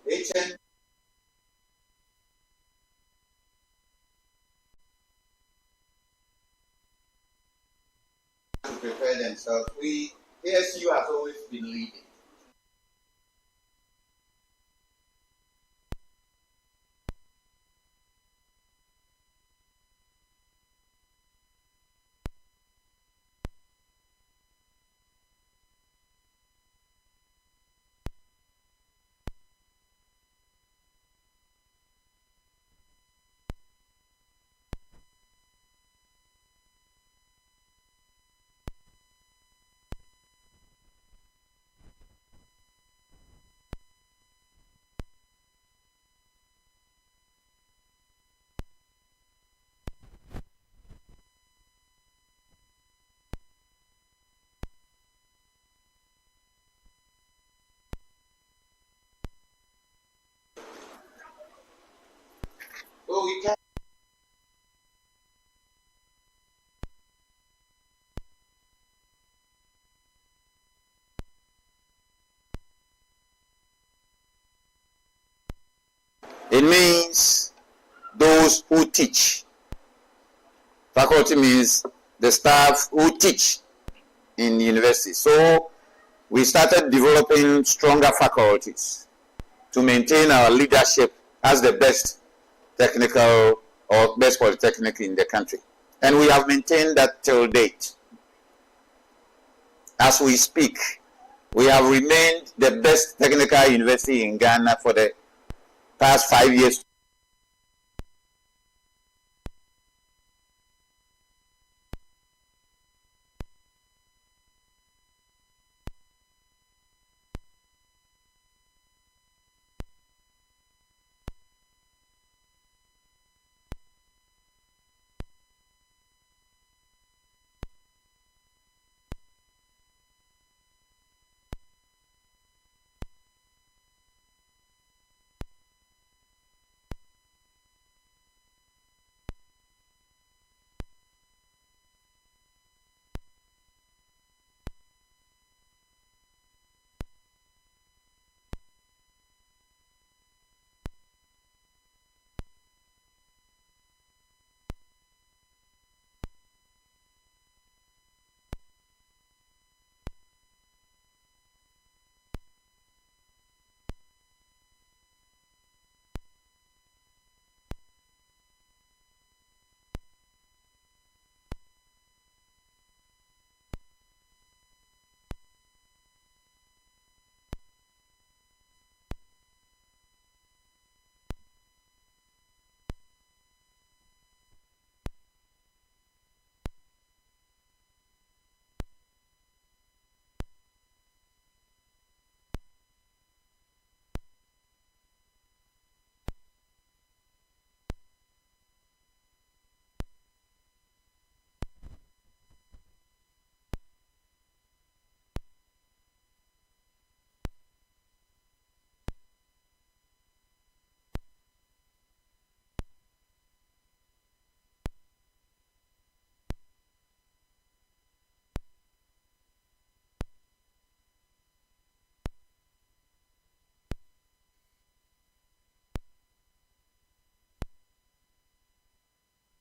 HN to prepare themselves. KsTU has always been leading. So we can. It means those who teach. Faculty means the staff who teach in university. So we started developing stronger faculties to maintain our leadership as the best technical or best polytechnic in the country. And we have maintained that till date. As we speak, we have remained the best technical university in Ghana for the past 5 years.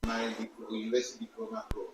My university diploma program.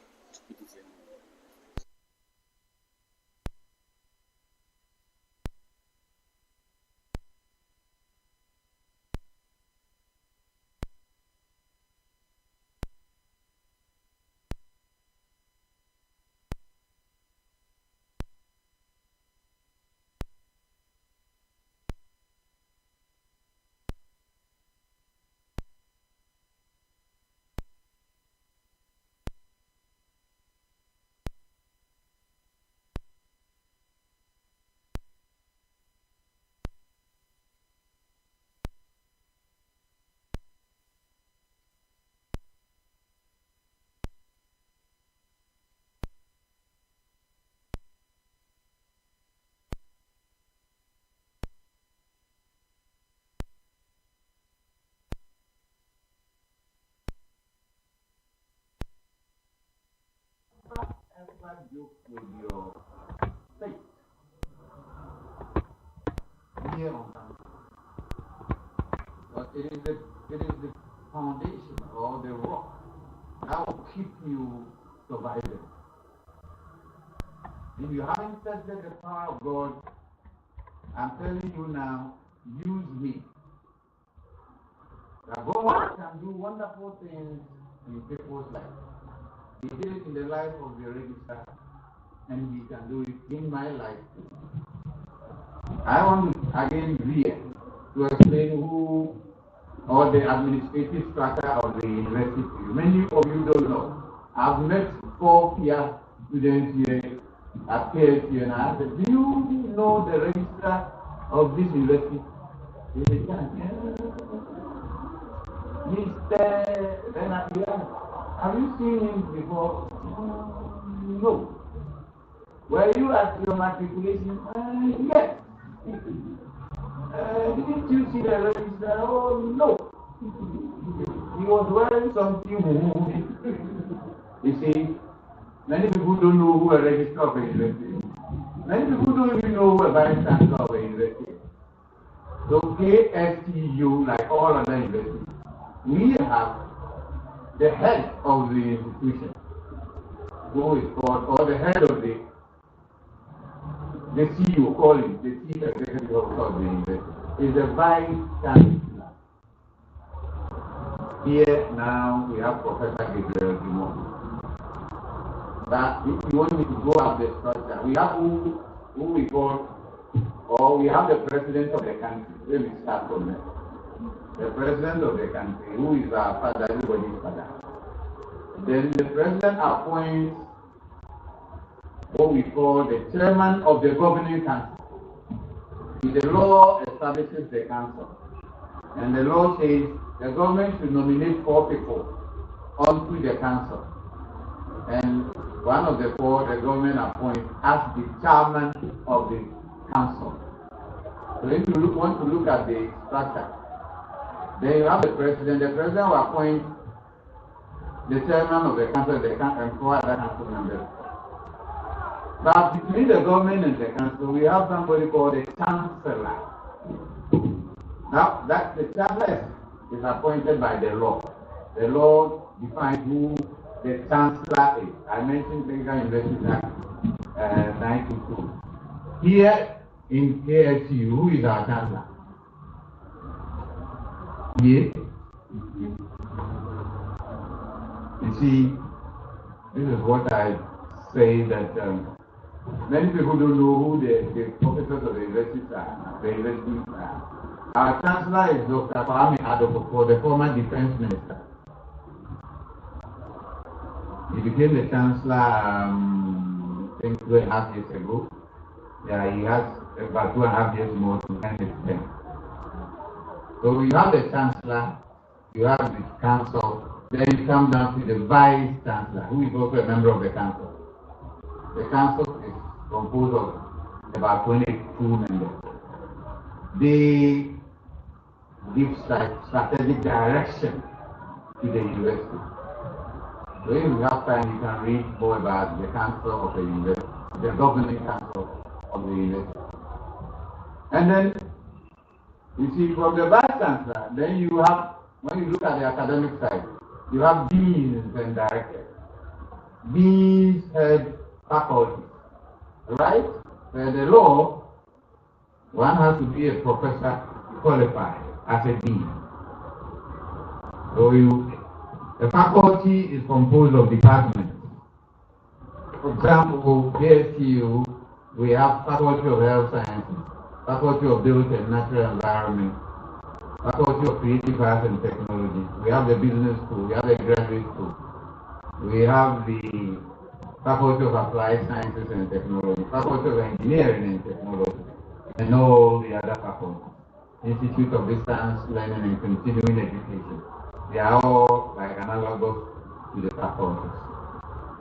Joke with your faith. Here on it is the foundation or the rock that will keep you surviving. If you haven't tested the power of God, I'm telling you now, use me. That God can do wonderful things in people's life. He did it in the life of the registrar, and he can do it in my life too. I want to again here to explain who or the administrative structure of the university. Many of you don't know. I've met 4 peer students here at KsTU, and I asked them, do you know the registrar of this university? They said, Mr. Renat, have you seen him before? No. Were you at your matriculation? Yes. Didn't you see the registrar? Oh, no. He was wearing something. You see, many people don't know who a registrar of a university is. Many people don't even know who a vice chancellor of a university is. So KsTU, like all other universities, we have the head of the institution, who is called, or the head of the CEO, call it the chief executive officer of the university, is the vice chancellor. Here now we have Professor Gabriel Dumont. But if you want me to go up the structure, we have who we call, or we have the president of the country. Let me start from there. The president of the country, who is our father, everybody's father. Then the president appoints what we call the chairman of the governing council. The law establishes the council. And the law says the government should nominate 4 people onto the council. And one of the 4 the government appoints as the chairman of the council. So if you want to look at the structure, then you have the president. The president will appoint the chairman of the council, the council, and 4 other council members. But between the government and the council, we have somebody called the chancellor. Now, that the chancellor is appointed by the law. The law defines who the chancellor is. I mentioned Technical University Act 92. Here in KsTU, who is our chancellor? Yes. You see, this is what I say that many people don't know who the professors of the universities are. Our chancellor is Dr. Kwame Adokoko, the former defense minister. He became the chancellor, I think 2.5 years ago. Yeah, he has about 2.5 years more to end his term. So you have the chancellor, you have the council, then you come down to the vice chancellor, who is also a member of the council. The council is composed of about 22 members. They give strategic direction to the university. So if you have time, you can read more about the council of the university, the governing council of the university. And then, you see, from the vice chancellor, then you have, when you look at the academic side, you have deans and directors. Deans head faculty, right? By the law, one has to be a professor qualified as a dean. So the faculty is composed of departments. For example, KsTU, we have Faculty of Health Sciences, Faculty of Built and Natural Environment, Faculty of Creative Arts and Technology. We have the Business School, we have the Graduate School, we have the Faculty of Applied Sciences and Technology, Faculty of Engineering and Technology, and all the other faculties. Institute of Distance Learning and Continuing Education. They are all like analogous to the faculties.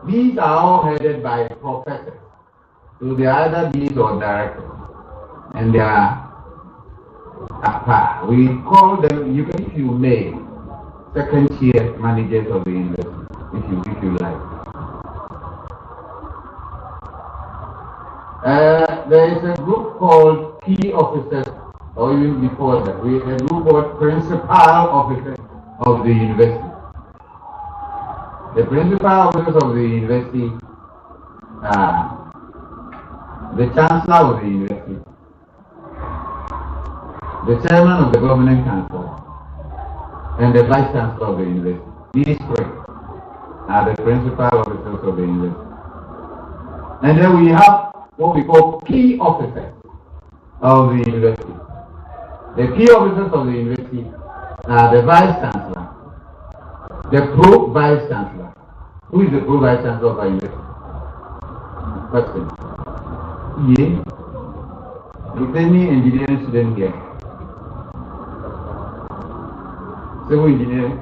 These are all headed by professors. So they are either deans or directors. And they are we call them, if you may, second-tier managers of the university, if you like. There is a group called key officers or even before that, we a group called principal officers of the university. The principal officers of the university are the chancellor of the university, the chairman of the governing council, and the vice chancellor of the university. These three are the principal officers of the university. And then we have what we call key officers of the university. The key officers of the university are the vice chancellor, the pro-vice chancellor. Who is the pro-vice chancellor of our university? Question. Yeah. Is any engineering student here? Civil engineering?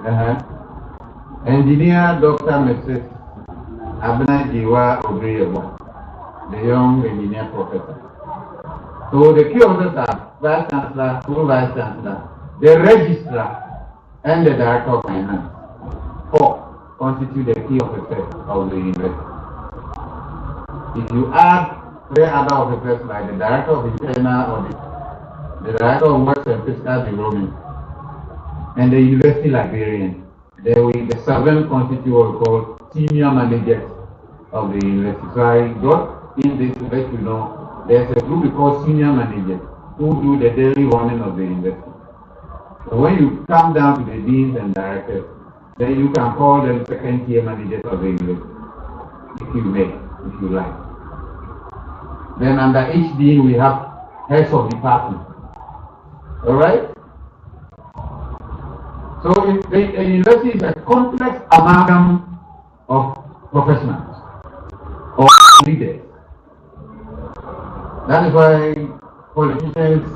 Engineer Dr. Mrs. Abena Obriewa, the young engineer professor. So the key officers are vice chancellor, pro-vice chancellor, the registrar, and the director of finance. Four constitute the key officers of the university. If you add three other officers like the director of internal audit, the director of works and fiscal development, and the university librarian, then the seven constitute what we call senior managers of the university. So I got in this to let you know there's a group we call senior managers who do the daily running of the university. So when you come down to the deans and directors, then you can call them second tier managers of the university, if you may, if you like. Then under each dean we have heads of department. Alright? So a university is a complex amalgam of professionals or leaders. That is why politicians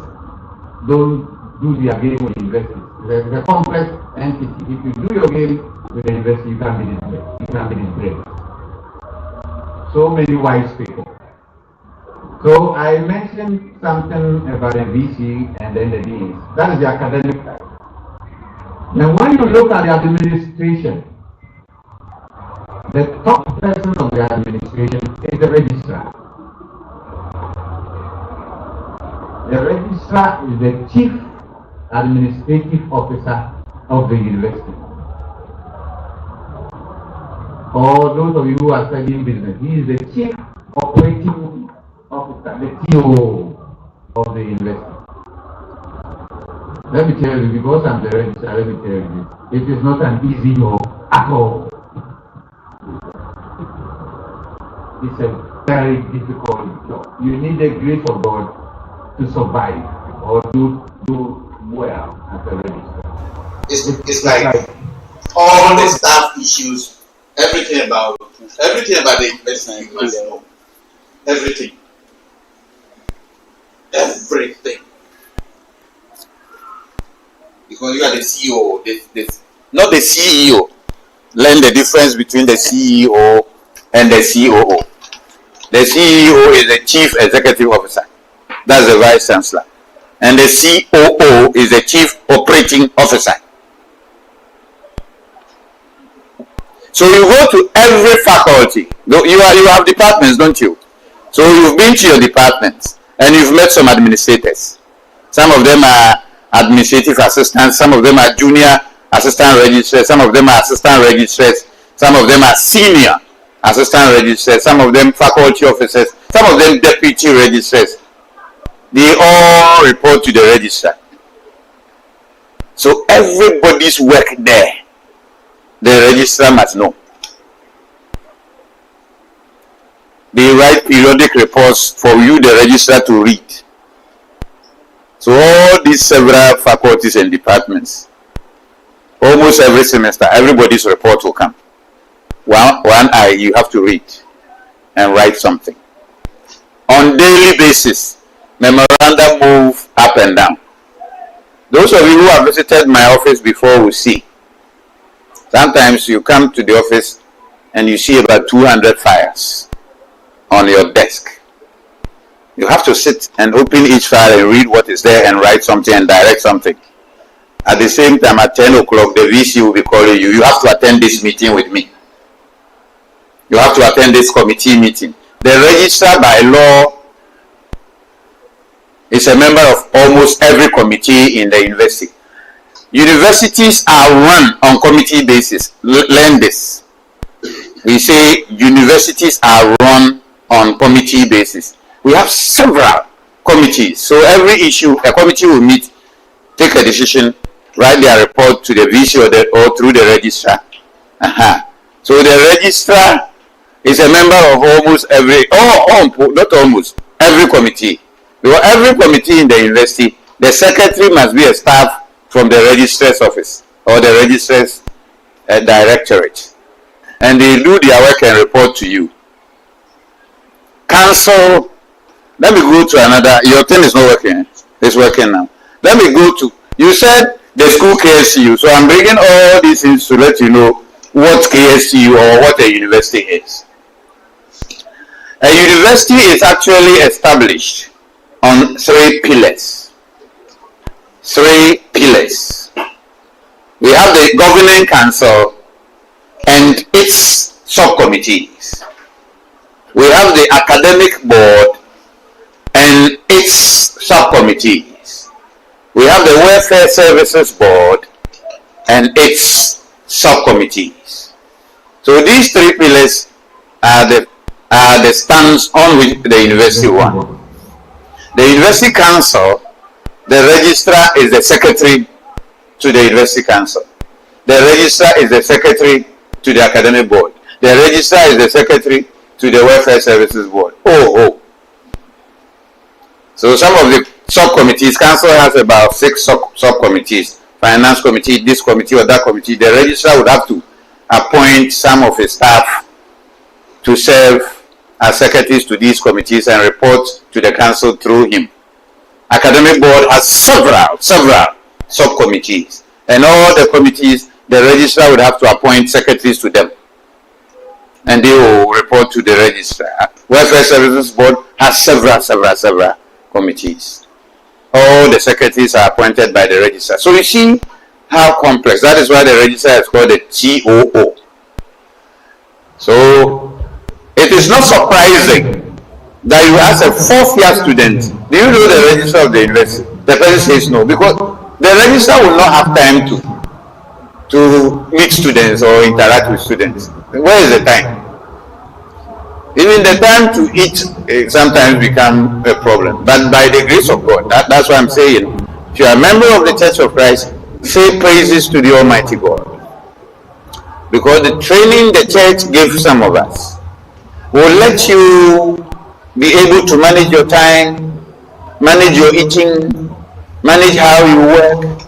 don't do their game with universities. It's a complex entity. If you do your game with the university, you can be disgraced. You can be disgraced. So many wise people. So I mentioned something about the VC and then the deans. That is the academic side. Now when you look at the administration, the top person of the administration is the registrar. The registrar is the chief administrative officer of the university. Or those of you who are studying business, he is the chief operating officer, the TO of the university. Let me tell you, because I'm the registrar, let me tell you this. It is not an easy job at all. It's a very difficult job. You need the grace of God to survive or do well as a registrar. It's like all the staff issues, everything about the university you must know. Everything. Because you are the CEO, not the CEO. Learn the difference between the CEO and the COO. The CEO is the Chief Executive Officer. That's the Vice Chancellor. And the COO is the Chief Operating Officer. So you go to every faculty. You have departments, don't you? So you've been to your departments and you've met some administrators. Some of them are administrative assistants, some of them are junior assistant registrars, some of them are assistant registrars, some of them are senior assistant registrars, some of them faculty officers, some of them deputy registrars. They all report to the registrar. So everybody's work there, the registrar must know. They write periodic reports for you, the registrar, to read. So all these several faculties and departments, almost every semester, everybody's report will come. One eye, you have to read and write something. On daily basis, memorandum move up and down. Those of you who have visited my office before will see. Sometimes you come to the office and you see about 200 files on your desk. You have to sit and open each file and read what is there and write something and direct something. At the same time, at 10 o'clock, the VC will be calling you. You have to attend this meeting with me. You have to attend this committee meeting. The registrar by law is a member of almost every committee in the university. Universities are run on committee basis. Learn this. We say universities are run on committee basis. We have several committees. So every issue, a committee will meet, take a decision, write their report to the VC or through the registrar. So the registrar is a member of almost every, not almost, every committee. Because every committee in the university, the secretary must be a staff from the registrar's office or the registrar's directorate. And they do their work and report to you. Council, let me go to another, your thing is not working, it's working now. Let me go to, you said the school KsTU, so I'm bringing all these things to let you know what KsTU or what a university is. A university is actually established on 3 pillars. 3 pillars. We have the governing council and its subcommittees. We have the academic board and its subcommittees. We have the welfare services board and its subcommittees. So these 3 pillars are the stands on which the university won. The university council, the registrar is the secretary to the university council. The registrar is the secretary to the academic board. The registrar is the secretary to the welfare services board. So some of the subcommittees, council has about 6 subcommittees, finance committee, this committee or that committee. The registrar would have to appoint some of his staff to serve as secretaries to these committees and report to the council through him. Academic board has several subcommittees, and all the committees, the registrar would have to appoint secretaries to them, and they will report to the registrar. Welfare Services Board has several committees. All the secretaries are appointed by the registrar. So you see how complex. That is why the registrar is called the TOO. So it is not surprising that you ask a 4th-year student, do you know the registrar of the university? The person says no, because the registrar will not have time to meet students or interact with students. Where is the time? Even the time to eat sometimes become a problem. But by the grace of God, that's what I'm saying. If you are a member of the Church of Christ, say praises to the Almighty God. Because the training the church gave some of us will let you be able to manage your time, manage your eating, manage how you work,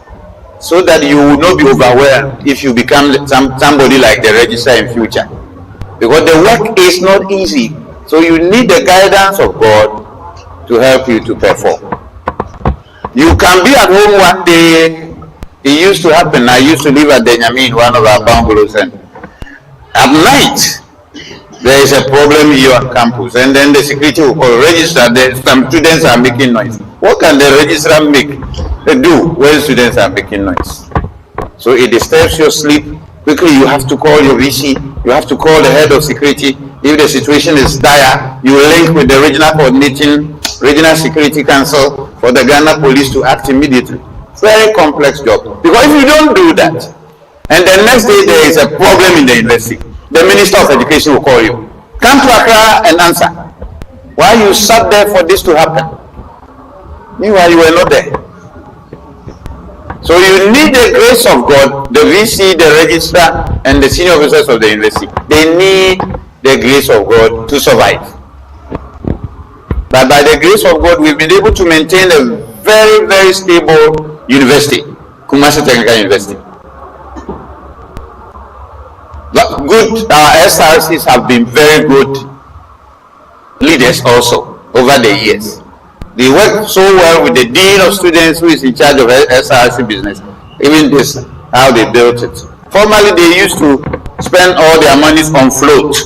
so that you will not be overwhelmed if you become somebody like the registrar in future. Because the work is not easy. So you need the guidance of God to help you to perform. You can be at home one day. It used to happen. I used to live at Denyamin, one of our bungalows, and at night there is a problem here on campus, and then the security will call register. Some students are making noise. What can the registrar do when students are making noise? So it disturbs your sleep. Quickly you have to call your VC, you have to call the head of security. If the situation is dire, you link with the regional security council for the Ghana police to act immediately. Very complex job. Because if you don't do that, and the next day there is a problem in the university, the Minister of Education will call you. Come to Accra and answer. Why you sat there for this to happen? Meanwhile, you were not there. So you need the grace of God, the VC, the registrar, and the senior officers of the university. They need the grace of God to survive. But by the grace of God, we've been able to maintain a very, very stable university, Kumasi Technical University. Good, our SRCs have been very good leaders also over the years. They work so well with the Dean of Students who is in charge of SRC business. Even this, how they built it. Formerly, they used to spend all their monies on float.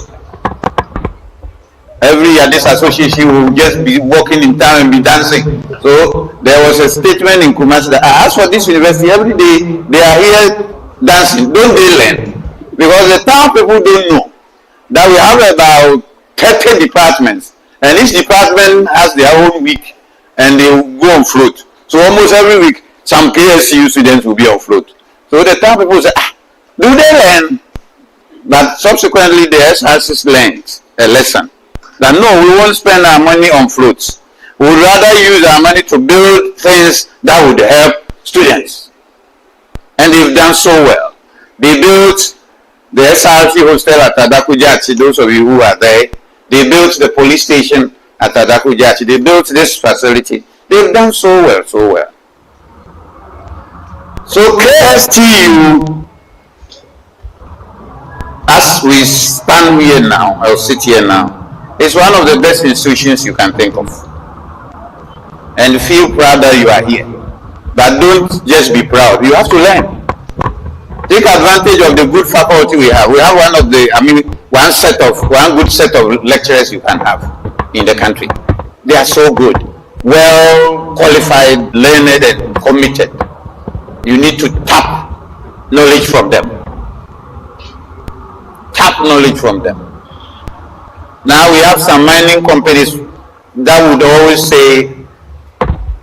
Every year, this association will just be walking in town and be dancing. So there was a statement in Kumasi that as for this university, every day they are here dancing. Don't they learn? Because the town people don't know that we have about 30 departments, and each department has their own week, and they will go on float. So almost every week, some KSTU students will be on float. So the time people say, do they learn? But subsequently, the SRCs learned a lesson that no, we won't spend our money on floats. We would rather use our money to build things that would help students. And they've done so well. They built the SRC hostel at Adakujachi, those of you who are there. They built the police station at Adakujachi. They built this facility. They've done so well, so well. So KsTU, as we stand here now, or sit here now, is one of the best institutions you can think of. And feel proud that you are here. But don't just be proud. You have to learn. Take advantage of the good faculty we have. We have one good set of lecturers you can have in the country. They are so good, well qualified, learned, and committed. You need to tap knowledge from them. Tap knowledge from them. Now we have some mining companies that would always say,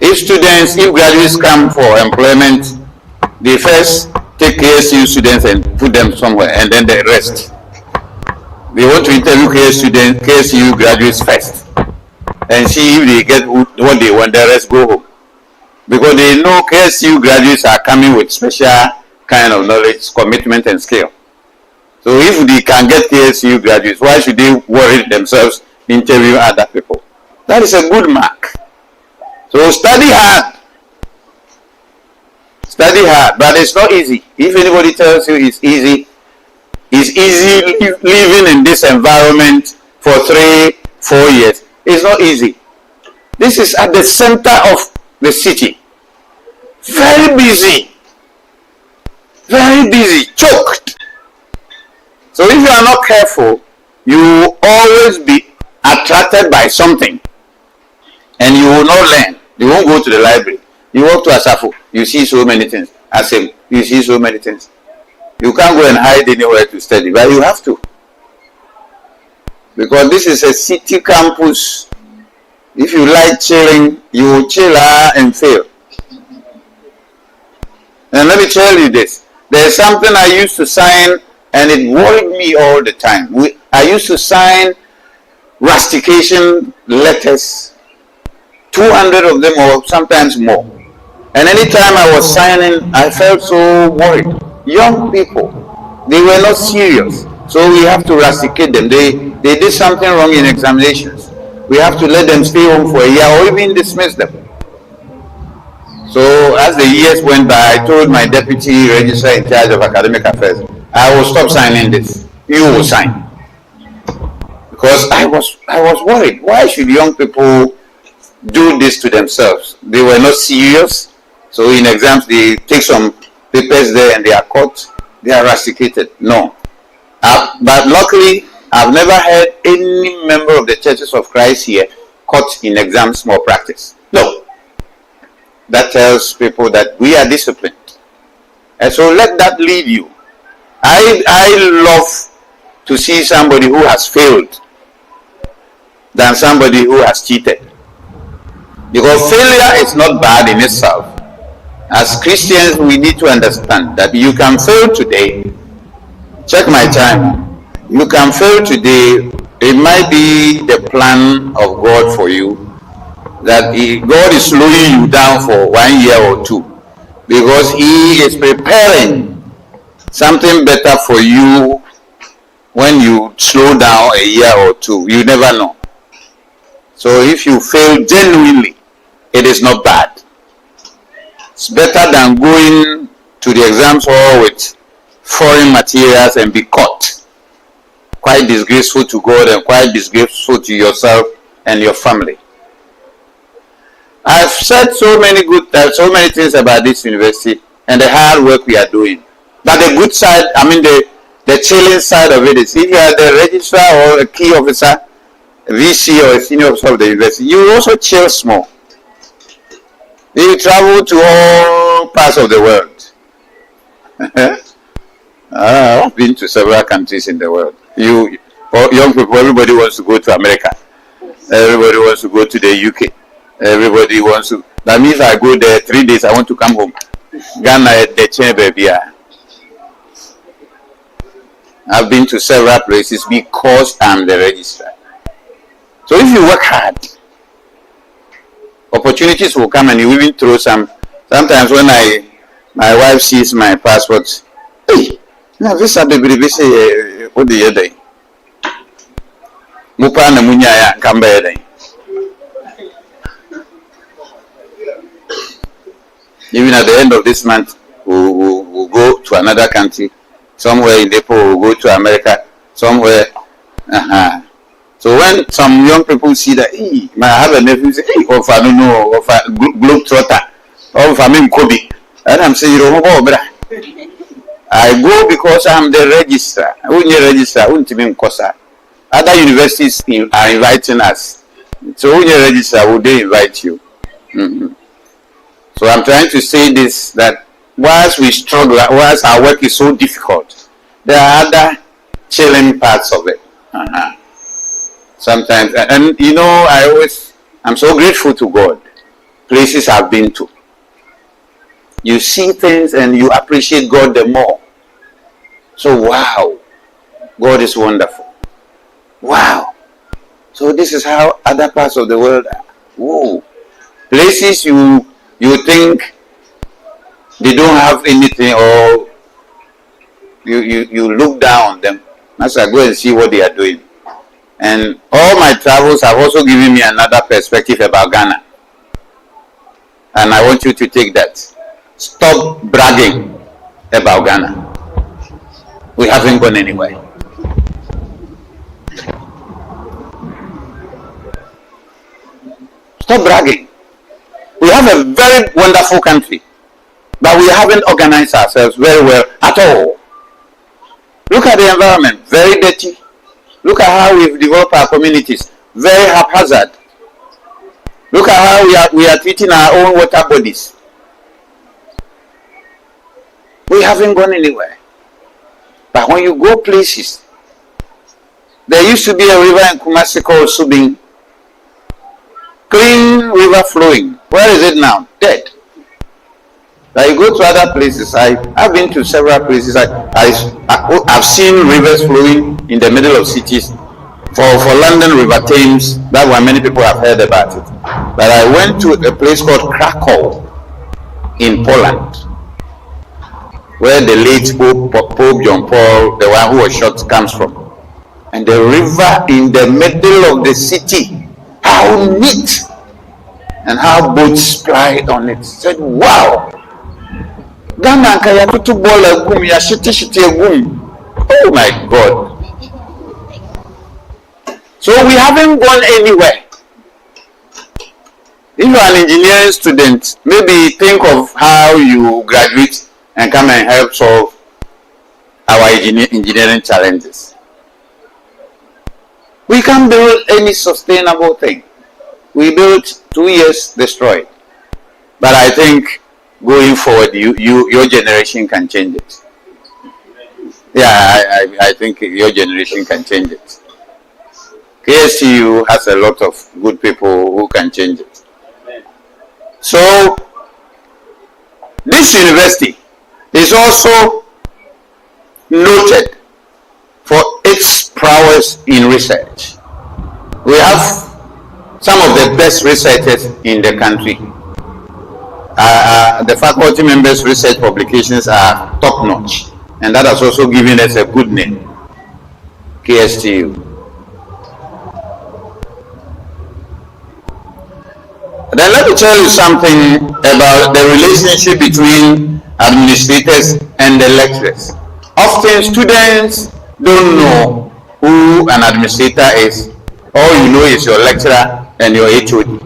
if graduates come for employment, they first take KSTU students and put them somewhere, and then the rest. They want to interview KSTU graduates first, and see if they get what they want, the rest go home. Because they know KSTU graduates are coming with special kind of knowledge, commitment, and skill. So if they can get KSTU graduates, why should they worry themselves interviewing other people? That is a good mark. So study hard. Study hard, but it's not easy. If anybody tells you it's easy living in this environment for 3-4 years. It's not easy. This is at the center of the city. Very busy. Very busy. Choked. So if you are not careful, you will always be attracted by something. And you will not learn. You won't go to the library. You walk to Asafo, you see so many things. Asim, you see so many things. You can't go and hide anywhere to study, but you have to. Because this is a city campus. If you like chilling, you will chill and fail. And let me tell you this. There's something I used to sign, and it worried me all the time. I used to sign rustication letters, 200 of them or sometimes more. And anytime I was signing, I felt so worried. Young people, they were not serious. So we have to rusticate them. They did something wrong in examinations. We have to let them stay home for a year or even dismiss them. So as the years went by, I told my deputy registrar in charge of academic affairs, I will stop signing this. You will sign. Because I was worried. Why should young people do this to themselves? They were not serious. So in exams, they take some papers there and they are caught. They are rusticated. No. But luckily, I've never heard any member of the Churches of Christ here caught in exams malpractice. No. That tells people that we are disciplined. And so let that lead you. I love to see somebody who has failed than somebody who has cheated. Because failure is not bad in itself. As Christians, we need to understand that you can fail today. Check my time. You can fail today. It might be the plan of God for you. That God is slowing you down for 1 year or 2. Because He is preparing something better for you when you slow down a year or 2. You never know. So if you fail genuinely, it is not bad. It's better than going to the exams hall with foreign materials and be caught. Quite disgraceful to God and quite disgraceful to yourself and your family. I've said so many things about this university and the hard work we are doing. But the good side, the chilling side of it is, if you are the registrar or a key officer, a VC or a senior officer of the university, you also chill small. You travel to all parts of the world. I've been to several countries in the world. Young people, everybody wants to go to America. Everybody wants to go to the UK. Everybody wants to. That means I go there 3 days, I want to come home. Ghana, the chain baby. I've been to several places because I'm the registrar. So if you work hard, opportunities will come and you even throw some. Sometimes when my wife sees my passport, hey, now visa baby say what the other day. Mupa na munya ya kamba ya day. Even at the end of this month, we'll go to another country. Somewhere in Nepal, we'll go to America. Somewhere. So when some young people see that, hey, I have a nephew, say, hey, or if I don't know, or if I globetrotter, or if I'm in Kobe, and I'm saying, you know, I go because I'm the registrar. When you register, other universities are inviting us. So when you register, will they invite you? Mm-hmm. So I'm trying to say this, that whilst we struggle, whilst our work is so difficult, there are other chilling parts of it. Sometimes, and you know, I'm so grateful to God. Places I've been to. You see things and you appreciate God the more. So wow, God is wonderful. Wow. So this is how other parts of the world are. Whoa. Places you think they don't have anything, or you look down on them. As I go and see what they are doing. And all my travels have also given me another perspective about Ghana. And I want you to take that. Stop bragging about Ghana. We haven't gone anywhere. Stop bragging. We have a very wonderful country, but we haven't organized ourselves very well at all. Look at the environment, very dirty. Look at how we've developed our communities, very haphazard. Look at how we are treating our own water bodies. We haven't gone anywhere. But when you go places, there used to be a river in Kumasi called Subing. Clean river flowing. Where is it now? Dead. Now you go to other places. I've been to several places. I've seen rivers flowing in the middle of cities. For London, River Thames, that's why many people have heard about it. But I went to a place called Krakow in Poland, where the late Pope John Paul, the one who was shot, comes from. And the river in the middle of the city, how neat, and how boats plied on it. Said, wow. Ghana kaya kutu bola gum ya shiti gum. Oh my God. So we haven't gone anywhere. If you are an engineering student, maybe think of how you graduate and come and help solve our engineering challenges. We can't build any sustainable thing. We built 2 years, destroyed. But I think going forward, your generation can change it. Yeah, I think your generation can change it. KsTU has a lot of good people who can change it. So, this university is also noted for its prowess in research. We have some of the best researchers in the country. The faculty members' research publications are top-notch, and that has also given us a good name, KsTU. Then let me tell you something about the relationship between administrators and the lecturers. Often students don't know who an administrator is. All you know is your lecturer and your HOD.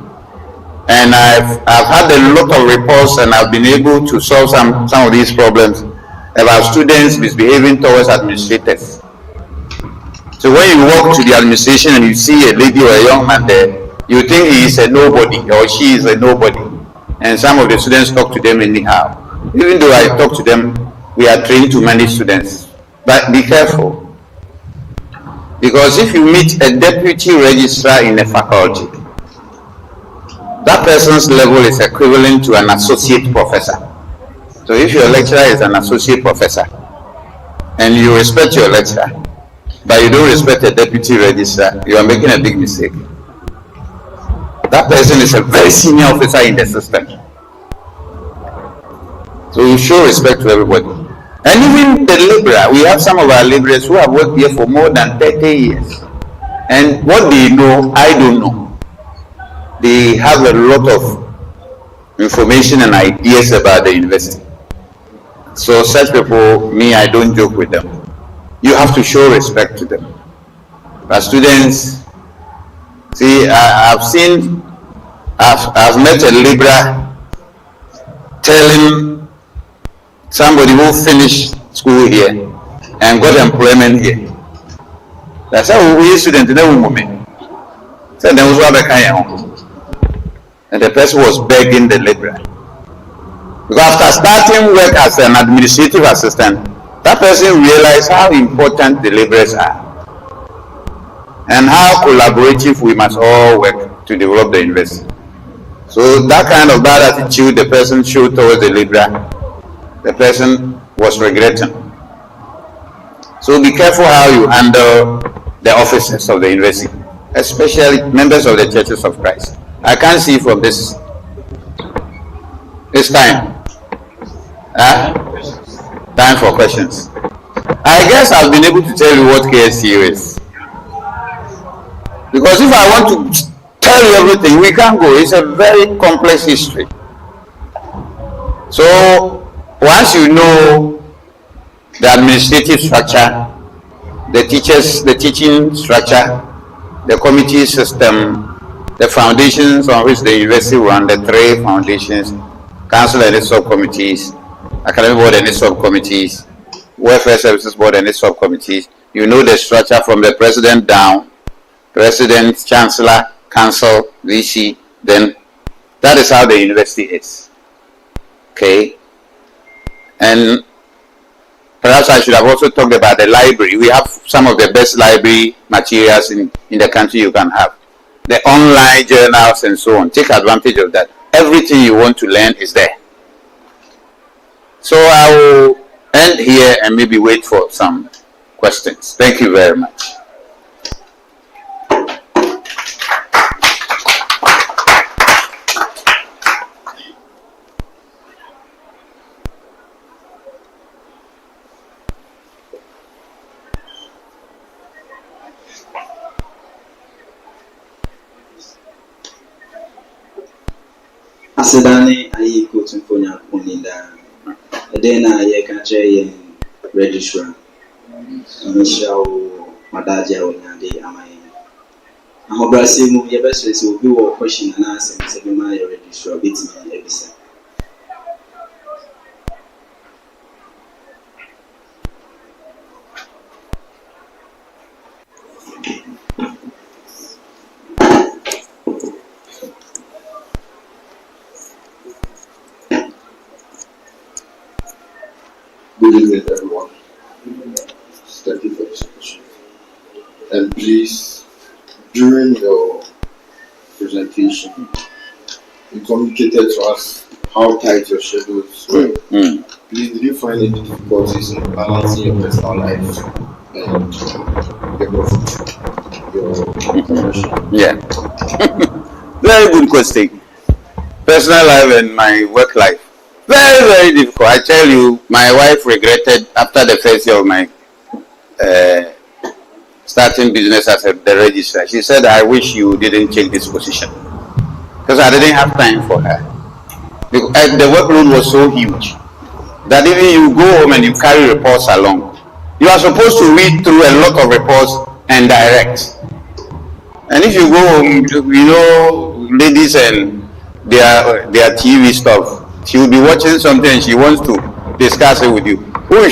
And I've had a lot of reports, and I've been able to solve some of these problems about students misbehaving towards administrators. So when you walk to the administration and you see a lady or a young man there, you think he is a nobody or she is a nobody. And some of the students talk to them anyhow. Even though I talk to them, we are trained to manage students. But be careful. Because if you meet a deputy registrar in a faculty, that person's level is equivalent to an associate professor. So if your lecturer is an associate professor and you respect your lecturer, but you don't respect a deputy registrar, you are making a big mistake. That person is a very senior officer in the system. So you show respect to everybody. And even the laborer, we have some of our laborers who have worked here for more than 30 years. And what they know, I don't know. They have a lot of information and ideas about the university. So such people, me, I don't joke with them. You have to show respect to them. But students, see, I've met a laborer telling somebody who finished school here and got employment here. That's how we students in the woman. So there was one and the person was begging the laborer. Because after starting work as an administrative assistant, that person realized how important the laborers are and how collaborative we must all work to develop the university. So that kind of bad attitude the person showed towards the laborer, the person was regretting. So be careful how you handle the officers of the university, especially members of the Churches of Christ. I can't see from this. It's time. Time for questions. I guess I've been able to tell you what KsTU is. Because if I want to tell you everything, we can't go. It's a very complex history. So once you know the administrative structure, the teaching structure, the committee system, the foundations on which the university run, the 3 foundations, council and its subcommittees, academic board and its subcommittees, welfare services board and its subcommittees, you know the structure from the president down, president, chancellor, council, VC, then that is how the university is. Okay? And perhaps I should have also talked about the library. We have some of the best library materials in the country you can have. The online journals and so on. Take advantage of that. Everything you want to learn is there. So I will end here and maybe wait for some questions. Thank you very much. Asedane ayi kotu fonya kuninda. Edena ye kanche ye registrar. Amishao madaja onyande amaye. Ahobrasi mu ye best say obi wo question na asem say be ma ye registrar bitimi ebisa. Good evening, everyone. Thank you for this question. And please, during your presentation, you communicated to us how tight your schedules were. Please, did you find any difficulties in balancing your personal life and your profession? Yeah. Very good question. Personal life and my work life. Very, very difficult. I tell you, my wife regretted after the first year of my starting business as the registrar. She said, I wish you didn't take this position. Because I didn't have time for her. Because the workload was so huge that even you go home and you carry reports along. You are supposed to read through a lot of reports and direct. And if you go home, you know, ladies and their TV stuff, she will be watching something and she wants to discuss it with you. You want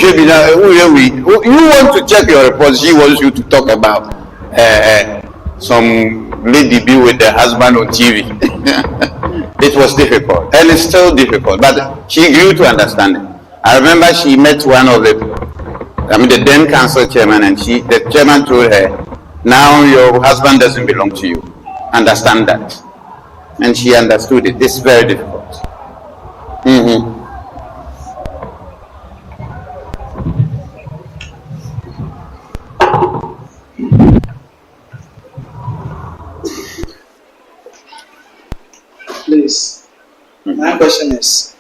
to check your reports, she wants you to talk about some lady be with the husband on TV. It was difficult, and it's still difficult, but she grew to understand it. I remember she met one of the then council chairman, and the chairman told her, now your husband doesn't belong to you. Understand that. and she understood it. It's very difficult. Mm-hmm. Please, my question is,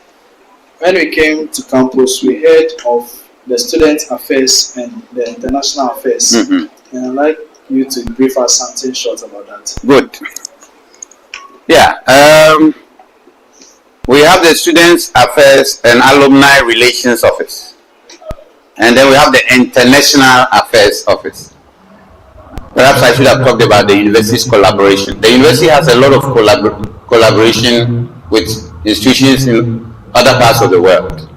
when we came to campus, we heard of the student affairs and the international affairs. And I'd like you to brief us something short about that. Good. Yeah. We have the Students Affairs and Alumni Relations Office. And then we have the International Affairs Office. Perhaps I should have talked about the university's collaboration. The university has a lot of collaboration with institutions in other parts of the world.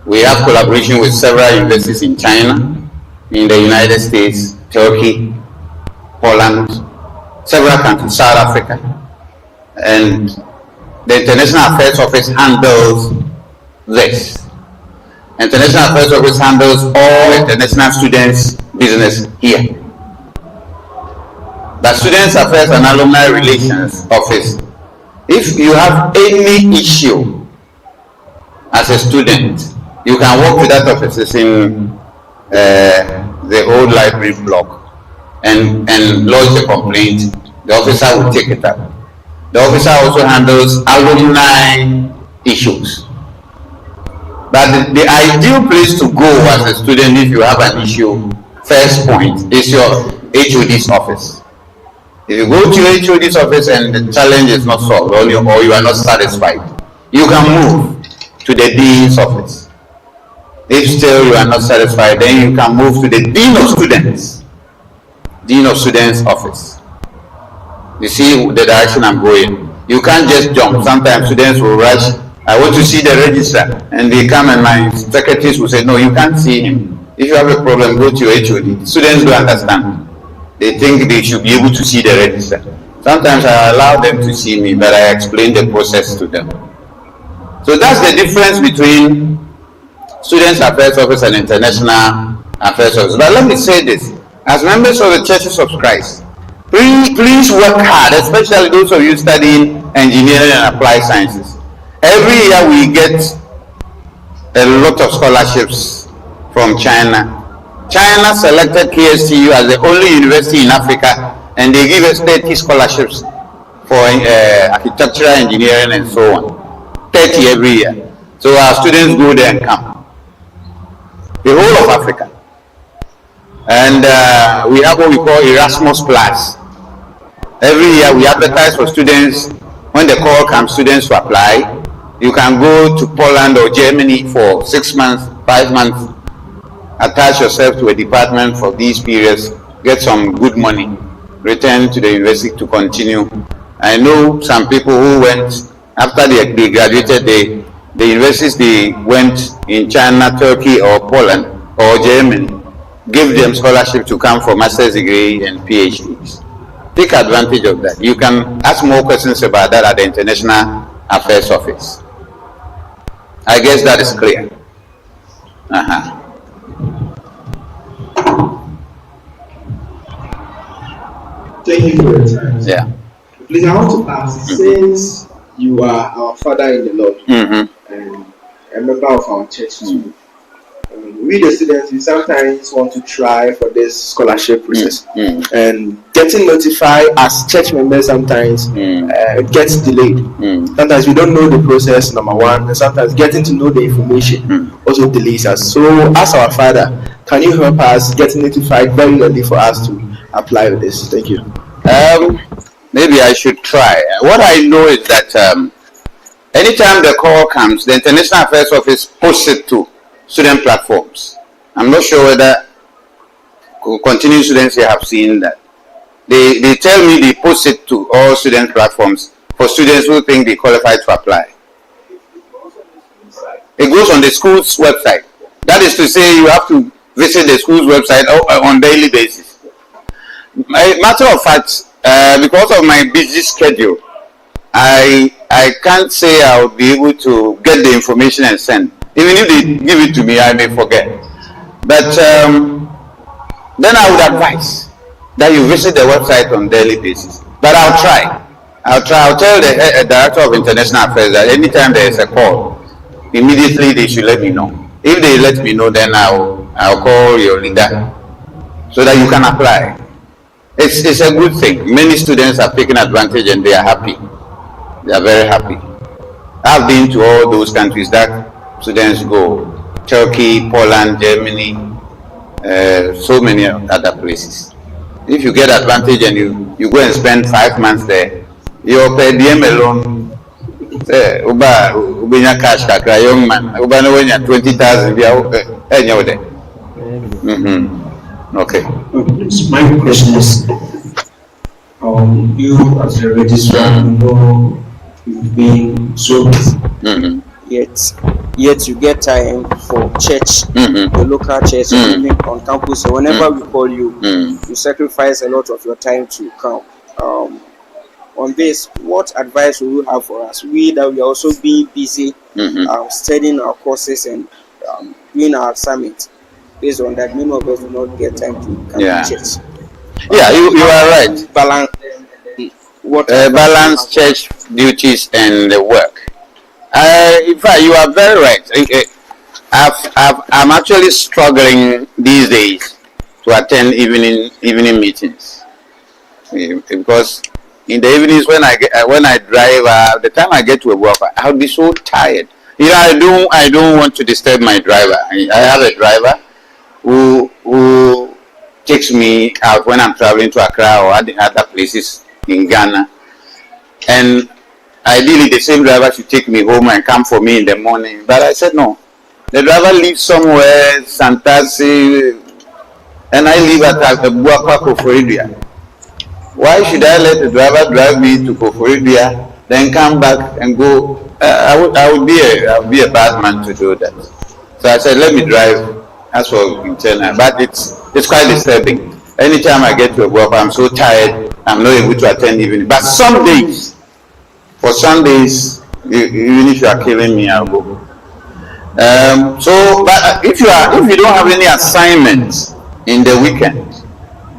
We have collaboration with several universities in China, in the United States, Turkey, Poland, several countries, South Africa. And the International Affairs Office handles this. International Affairs Office handles all international students' business here. The Students Affairs and Alumni Relations Office, if you have any issue as a student, you can walk to that office. It's in the old library block and lodge a complaint. The officer will take it up. The officer also handles alumni issues. But the ideal place to go as a student if you have an issue, first point, is your HOD's office. If you go to your HOD's office and the challenge is not solved or you are not satisfied, you can move to the dean's office. If still you are not satisfied, then you can move to the dean of students. Dean of students office. You see the direction I'm going. You can't just jump. Sometimes students will rush. I want to see the registrar, and they come and my secretaries will say, no, you can't see him. If you have a problem, go to your HOD. Students don't understand. They think they should be able to see the registrar. Sometimes I allow them to see me, but I explain the process to them. So that's the difference between Students Affairs Office and International Affairs Office. But let me say this, as members of the Churches of Christ, please work hard, especially those of you studying engineering and applied sciences. Every year we get a lot of scholarships from China. China selected KsTU as the only university in Africa, and they give us 30 scholarships for architectural engineering and so on. 30 every year. So our students go there and come. The whole of Africa. And we have what we call Erasmus Plus. Every year we advertise for students. When the call comes, students to apply. You can go to Poland or Germany for 6 months, 5 months, attach yourself to a department for these periods, get some good money, return to the university to continue. I know some people who went, after they graduated, the universities they went in China, Turkey or Poland or Germany, give them scholarship to come for master's degree and PhDs. Take advantage of that. You can ask more questions about that at the International Affairs Office. I guess that is clear. Thank you for your time. Yeah. Please, I want to ask, since you are our father in the Lord and a member of our church too, we the students, we sometimes want to try for this scholarship process, and getting notified as church members sometimes gets delayed. Sometimes we don't know the process, number one, and sometimes getting to know the information also delays us. So as our father, can you help us get notified very early for us to apply with this? Thank you. Maybe I should try. What I know is that anytime the call comes, the International Affairs Office posts it to student platforms. I'm not sure whether continuing students here have seen that. They tell me they post it to all student platforms for students who think they qualify to apply. It goes on the school's website. That is to say, you have to visit the school's website on a daily basis. Matter of fact, because of my busy schedule, I can't say I'll be able to get the information and send. Even if they give it to me, I may forget. But then I would advise that you visit the website on a daily basis. But I'll try. I'll tell the director of international affairs that anytime there is a call, immediately they should let me know. If they let me know, then I'll call your leader so that you can apply. It's a good thing. Many students have taken advantage and they are happy. They are very happy. I've been to all those countries that students go: Turkey, Poland, Germany, so many other places. If you get advantage and you go and spend 5 months there, your per diem alone, say, uba cash kakra, young man, uba no when 20,000, okay. My question is, you as a registrar, you know, you've been so busy. Yet you get time for church, the local church, even on campus. So whenever we call you, you sacrifice a lot of your time to come. On this, what advice will you have for us? We that we are also being busy, studying our courses and doing our assignments. Based on that, many of us do not get time to come to church. Yeah, you are right. Balance church duties and the work. In fact, you are very right. I'm actually struggling these days to attend evening meetings, because in the evenings when I drive, the time I get to work, I'll be so tired. You know, I don't want to disturb my driver. I have a driver who takes me out when I'm traveling to Accra or other places in Ghana, and ideally the same driver should take me home and come for me in the morning. But I said no. The driver lives somewhere, Santasi, and I live at BOAKYE. Why should I let the driver drive me to KOFI, then come back and go? I would be a bad man to do that. So I said, let me drive. That's for internal. But it's quite disturbing. Anytime I get to work, I'm so tired, I'm not able to attend evening. But some days, for Sundays, even if you are killing me, I'll go. But if you don't have any assignments in the weekend,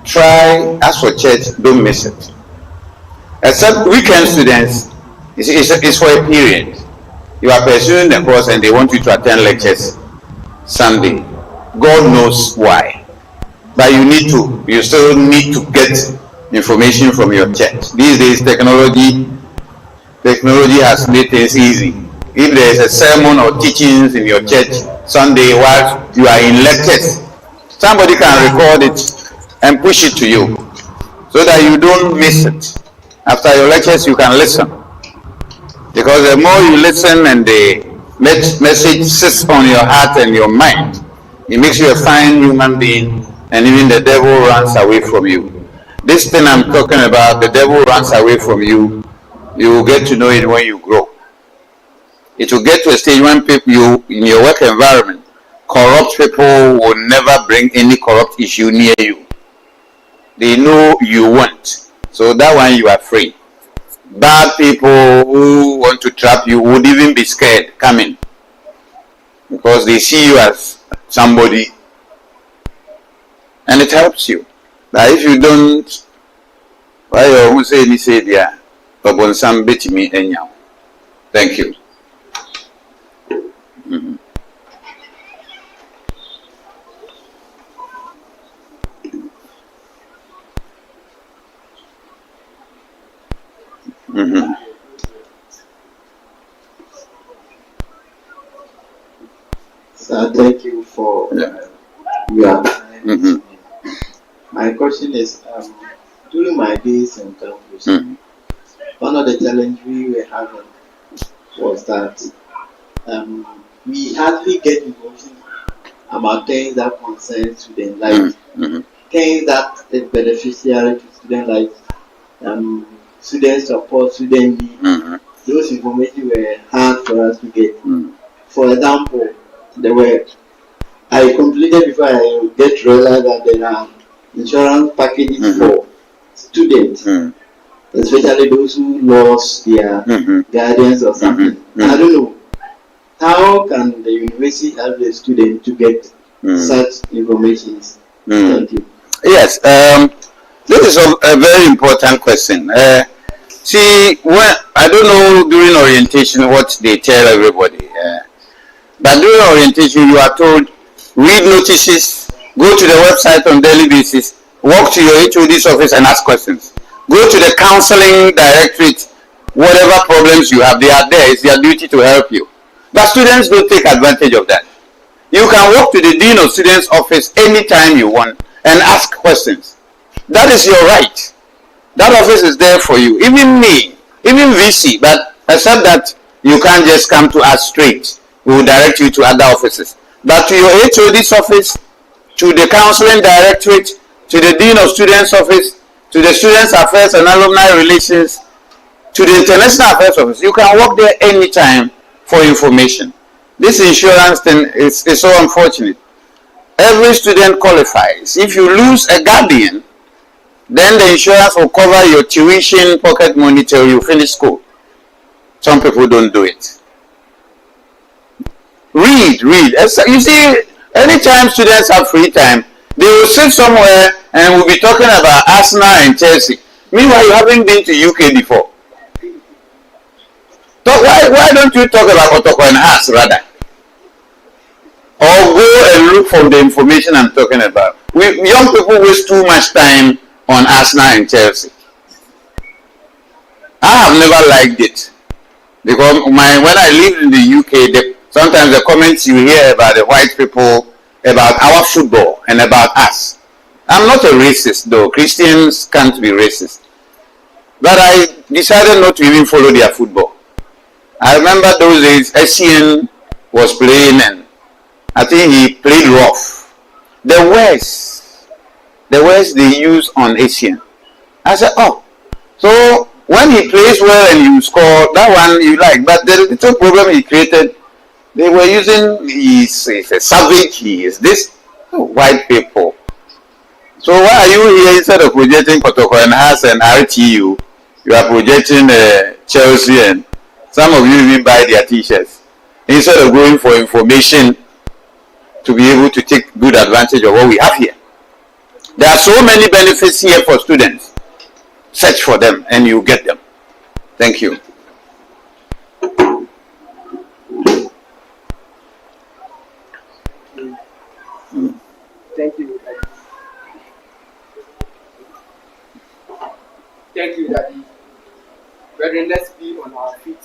try, as for church, don't miss it. Except weekend students, it's for a period. You are pursuing the course and they want you to attend lectures Sunday. God knows why. But you still need to get information from your church. These days, technology has made things easy. If there is a sermon or teachings in your church Sunday while you are in lectures, somebody can record it and push it to you so that you don't miss it. After your lectures, you can listen. Because the more you listen and the message sits on your heart and your mind, it makes you a fine human being, and even the devil runs away from you. This thing I'm talking about, the devil runs away from you. You will get to know it when you grow. It will get to a stage when people in your work environment, corrupt people will never bring any corrupt issue near you. They know you won't. So that one you are free. Bad people who want to trap you would even be scared coming, because they see you as somebody, and it helps you. But if you don't, why you say any say there, but some bit me anyhow. Thank you. So thank you for your time. My question is, during my days in campus, one of the challenges we were having was that we hardly get information about things that concern student life, things that is beneficial to student life, student support, student need. Those information were hard for us to get. For example, I completed before I get to realize that there are insurance packages for students, especially those who lost their guardians or something. I don't know. How can the university help the student to get such information? Thank you. Yes, this is a very important question. See, when I don't know during orientation what they tell everybody, but during orientation you are told read notices, go to the website on daily basis, walk to your HOD's office and ask questions. Go to the counseling directorate, whatever problems you have, they are there. It's their duty to help you. But students don't take advantage of that. You can walk to the dean of students office anytime you want and ask questions. That is your right. That office is there for you. Even me, even VC, but except that you can't just come to us straight. We will direct you to other offices. But to your HOD's office, to the counseling directorate, to the dean of students office, to the students affairs and alumni relations, to the international affairs office, you can walk there anytime for information. This insurance thing is so unfortunate. Every student qualifies. If you lose a guardian, then the insurance will cover your tuition, pocket money till you finish school. Some people don't do it. Read. You see, anytime students have free time, they will sit somewhere and we'll be talking about Arsenal and Chelsea. Meanwhile, you haven't been to UK before. So why don't you talk about Otoko and Hearts rather? Or go and look for the information I'm talking about. Young people waste too much time on Arsenal and Chelsea. I have never liked it because when I lived in the UK, sometimes the comments you hear about the white people, about our football and about us. I'm not a racist though. Christians can't be racist. But I decided not to even follow their football. I remember those days Essien was playing and I think he played rough. The words they use on Essien. I said, oh, so when he plays well and you score, that one you like. But the little problem he created, they were using, he's a savage, he is this, white people. So why are you here instead of projecting Kotoko and Haas and RTU, you are projecting Chelsea and some of you even buy their t-shirts. Instead of going for information to be able to take good advantage of what we have here. There are so many benefits here for students. Search for them and you get them. Thank you. Thank you. Thank you, Daddy. Brethren, let's be on our feet.